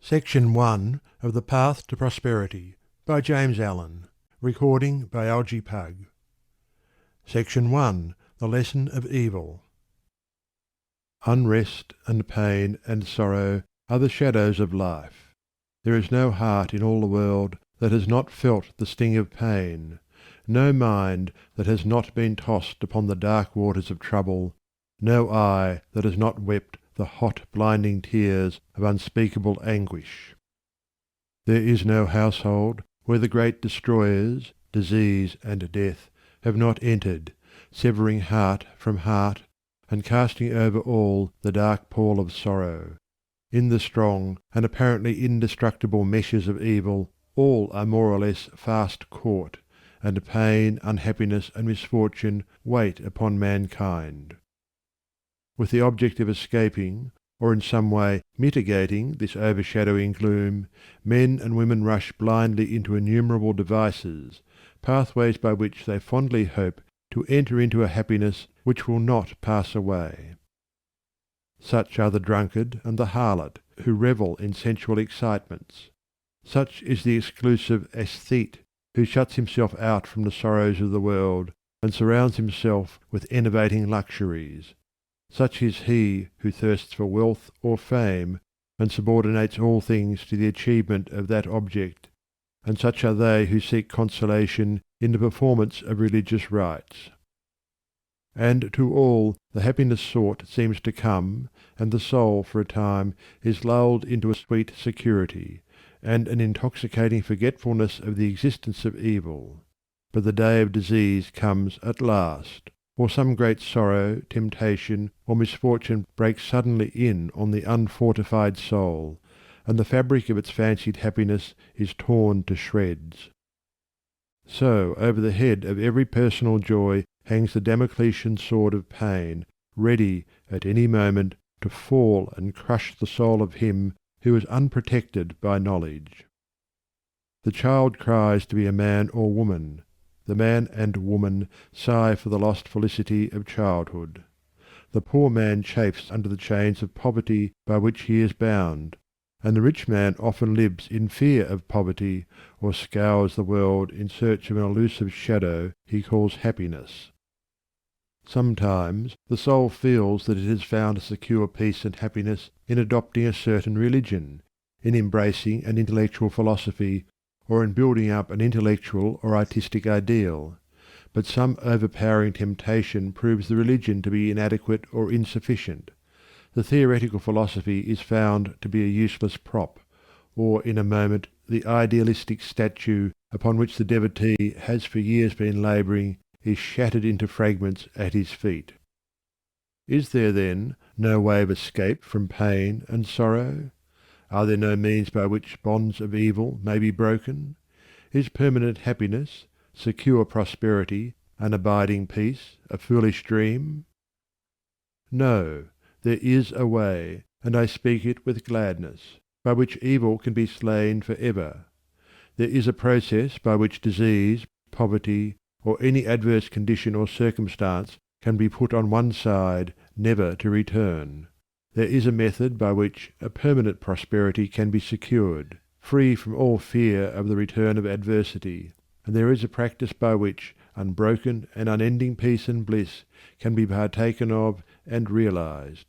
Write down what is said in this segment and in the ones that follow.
Section 1 of The Path to Prosperity by James Allen. Recording by Algie Pug. Section 1. The Lesson of Evil. Unrest and pain and sorrow are the shadows of life. There is no heart in all the world that has not felt the sting of pain, no mind that has not been tossed upon the dark waters of trouble, no eye that has not wept the hot blinding tears of unspeakable anguish. There is no household where the great destroyers, disease and death, have not entered, severing heart from heart, and casting over all the dark pall of sorrow. In the strong and apparently indestructible meshes of evil all are more or less fast caught, and pain, unhappiness, and misfortune wait upon mankind. With the object of escaping, or in some way mitigating this overshadowing gloom, men and women rush blindly into innumerable devices, pathways by which they fondly hope to enter into a happiness which will not pass away. Such are the drunkard and the harlot who revel in sensual excitements. Such is the exclusive aesthete who shuts himself out from the sorrows of the world and surrounds himself with enervating luxuries. Such is he who thirsts for wealth or fame, and subordinates all things to the achievement of that object, and such are they who seek consolation in the performance of religious rites. And to all the happiness sought seems to come, and the soul for a time is lulled into a sweet security, and an intoxicating forgetfulness of the existence of evil. But the day of disease comes at last, or some great sorrow, temptation, or misfortune breaks suddenly in on the unfortified soul, and the fabric of its fancied happiness is torn to shreds. So over the head of every personal joy hangs the Damocletian sword of pain, ready at any moment to fall and crush the soul of him who is unprotected by knowledge. The child cries to be a man or woman. The man and woman sigh for the lost felicity of childhood. The poor man chafes under the chains of poverty by which he is bound, and the rich man often lives in fear of poverty, or scours the world in search of an elusive shadow he calls happiness. Sometimes the soul feels that it has found a secure peace and happiness in adopting a certain religion, in embracing an intellectual philosophy, or in building up an intellectual or artistic ideal, but some overpowering temptation proves the religion to be inadequate or insufficient. The theoretical philosophy is found to be a useless prop, or in a moment the idealistic statue upon which the devotee has for years been labouring is shattered into fragments at his feet. Is there, then, no way of escape from pain and sorrow? Are there no means by which bonds of evil may be broken? Is permanent happiness, secure prosperity, an abiding peace, a foolish dream? No, there is a way, and I speak it with gladness, by which evil can be slain for ever. There is a process by which disease, poverty, or any adverse condition or circumstance can be put on one side, never to return. There is a method by which a permanent prosperity can be secured, free from all fear of the return of adversity, and there is a practice by which unbroken and unending peace and bliss can be partaken of and realized.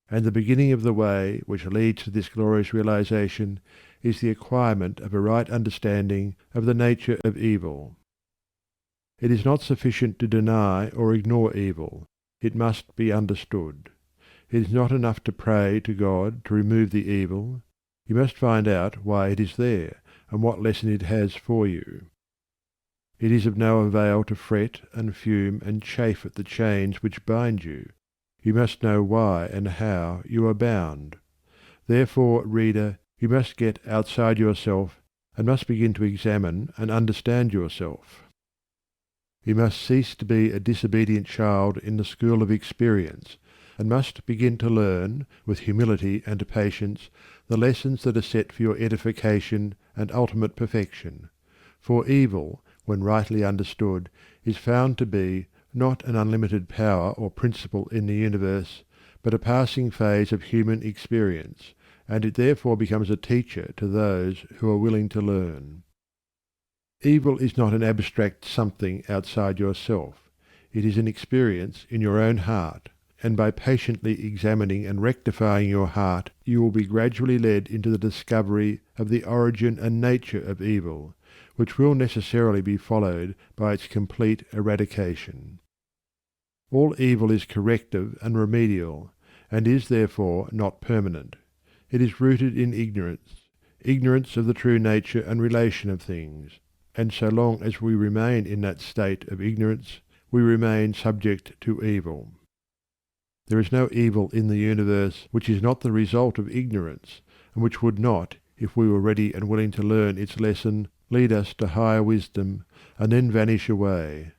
And the beginning of the way which leads to this glorious realization is the acquirement of a right understanding of the nature of evil. It is not sufficient to deny or ignore evil, it must be understood. It is not enough to pray to God to remove the evil. You must find out why it is there, and what lesson it has for you. It is of no avail to fret and fume and chafe at the chains which bind you. You must know why and how you are bound. Therefore, reader, you must get outside yourself, and must begin to examine and understand yourself. You must cease to be a disobedient child in the school of experience, and must begin to learn, with humility and patience, the lessons that are set for your edification and ultimate perfection. For evil, when rightly understood, is found to be not an unlimited power or principle in the universe, but a passing phase of human experience, and it therefore becomes a teacher to those who are willing to learn. Evil is not an abstract something outside yourself. It is an experience in your own heart, and by patiently examining and rectifying your heart you will be gradually led into the discovery of the origin and nature of evil, which will necessarily be followed by its complete eradication. All evil is corrective and remedial, and is therefore not permanent. It is rooted in ignorance of the true nature and relation of things, and so long as we remain in that state of ignorance, we remain subject to evil. There is no evil in the universe which is not the result of ignorance, and which would not, if we were ready and willing to learn its lesson, lead us to higher wisdom, and then vanish away.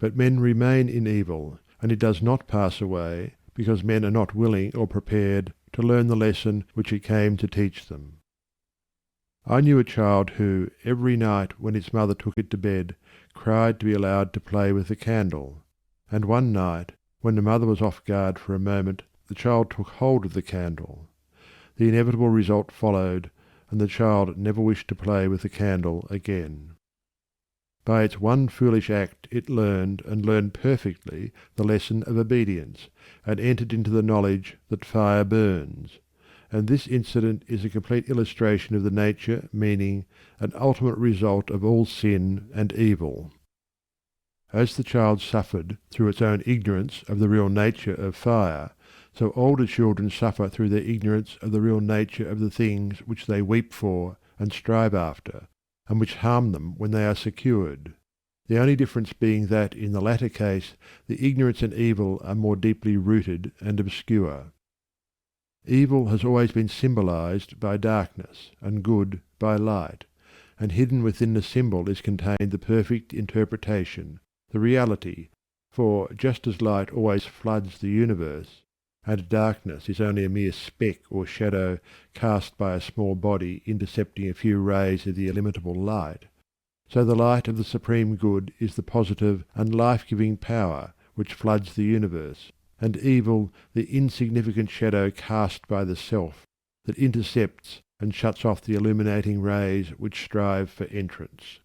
But men remain in evil, and it does not pass away, because men are not willing or prepared to learn the lesson which it came to teach them. I knew a child who, every night when its mother took it to bed, cried to be allowed to play with the candle. And one night, when the mother was off guard for a moment, the child took hold of the candle. The inevitable result followed, and the child never wished to play with the candle again. By its one foolish act it learned, and learned perfectly, the lesson of obedience, and entered into the knowledge that fire burns. And this incident is a complete illustration of the nature, meaning, and ultimate result of all sin and evil. As the child suffered through its own ignorance of the real nature of fire, so older children suffer through their ignorance of the real nature of the things which they weep for and strive after, and which harm them when they are secured. The only difference being that in the latter case the ignorance and evil are more deeply rooted and obscure. Evil has always been symbolized by darkness, and good by light, and hidden within the symbol is contained the perfect interpretation, the reality, for just as light always floods the universe, and darkness is only a mere speck or shadow cast by a small body intercepting a few rays of the illimitable light, so the light of the supreme good is the positive and life-giving power which floods the universe, and evil the insignificant shadow cast by the self that intercepts and shuts off the illuminating rays which strive for entrance.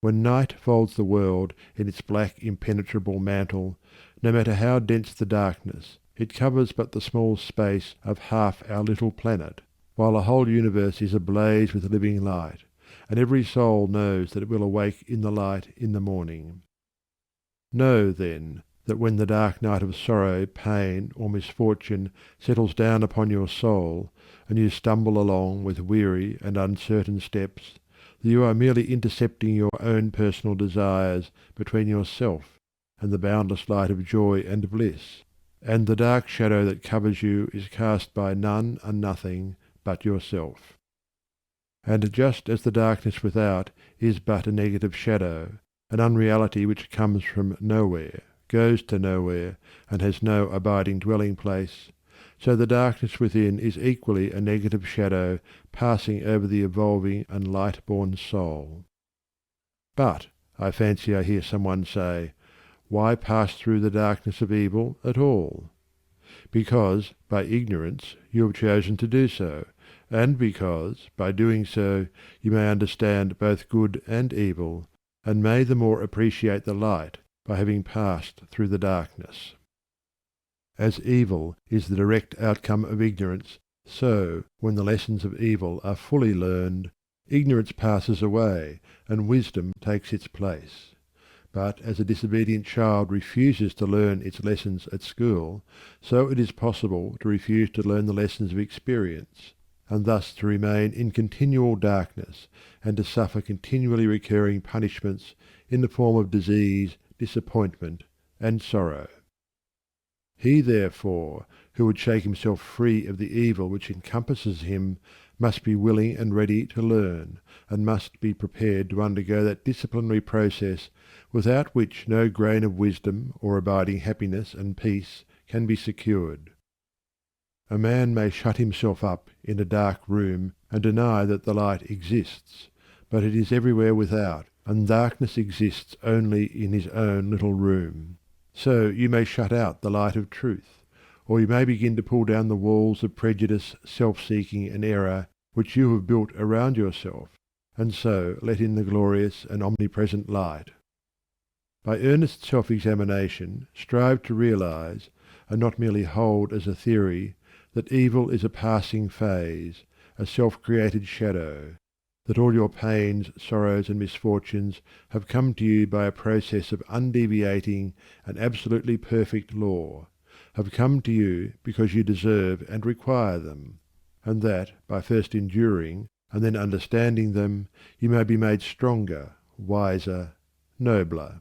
When night folds the world in its black impenetrable mantle, no matter how dense the darkness, it covers but the small space of half our little planet, while the whole universe is ablaze with living light, and every soul knows that it will awake in the light in the morning. Know, then, that when the dark night of sorrow, pain, or misfortune settles down upon your soul, and you stumble along with weary and uncertain steps, that you are merely intercepting your own personal desires between yourself and the boundless light of joy and bliss, and the dark shadow that covers you is cast by none and nothing but yourself. And just as the darkness without is but a negative shadow, an unreality which comes from nowhere, goes to nowhere, and has no abiding dwelling place, so the darkness within is equally a negative shadow passing over the evolving and light-born soul. But, I fancy I hear someone say, why pass through the darkness of evil at all? Because, by ignorance, you have chosen to do so, and because, by doing so, you may understand both good and evil, and may the more appreciate the light by having passed through the darkness. As evil is the direct outcome of ignorance, so, when the lessons of evil are fully learned, ignorance passes away, and wisdom takes its place. But as a disobedient child refuses to learn its lessons at school, so it is possible to refuse to learn the lessons of experience, and thus to remain in continual darkness, and to suffer continually recurring punishments in the form of disease, disappointment, and sorrow. He, therefore, who would shake himself free of the evil which encompasses him, must be willing and ready to learn, and must be prepared to undergo that disciplinary process without which no grain of wisdom or abiding happiness and peace can be secured. A man may shut himself up in a dark room and deny that the light exists, but it is everywhere without, and darkness exists only in his own little room. So you may shut out the light of truth, or you may begin to pull down the walls of prejudice, self-seeking, and error which you have built around yourself, and so let in the glorious and omnipresent light. By earnest self-examination strive to realize, and not merely hold as a theory, that evil is a passing phase, a self-created shadow, that all your pains, sorrows, and misfortunes have come to you by a process of undeviating and absolutely perfect law, have come to you because you deserve and require them, and that by first enduring and then understanding them you may be made stronger, wiser, nobler.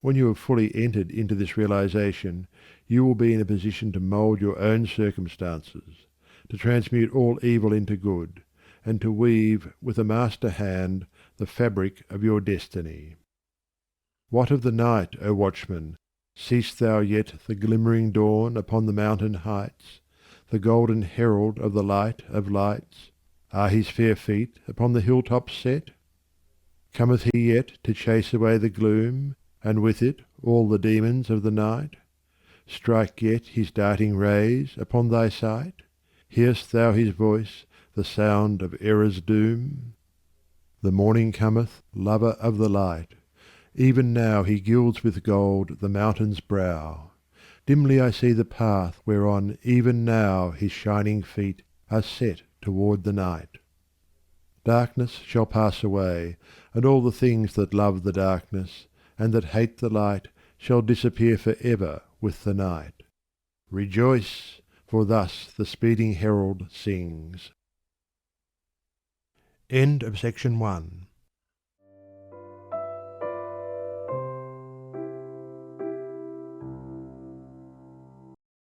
When you have fully entered into this realization, you will be in a position to mould your own circumstances, to transmute all evil into good, and to weave with a master hand the fabric of your destiny. What of the night, O watchman? Seest thou yet the glimmering dawn upon the mountain heights, the golden herald of the light of lights? Are his fair feet upon the hilltops set? Cometh he yet to chase away the gloom, and with it all the demons of the night? Strike yet his darting rays upon thy sight? Hear'st thou his voice, the sound of error's doom? The morning cometh, lover of the light. Even now he gilds with gold the mountain's brow. Dimly I see the path whereon even now his shining feet are set toward the night. Darkness shall pass away, and all the things that love the darkness, and that hate the light, shall disappear for ever with the night. Rejoice, for thus the speeding herald sings. End of section 1.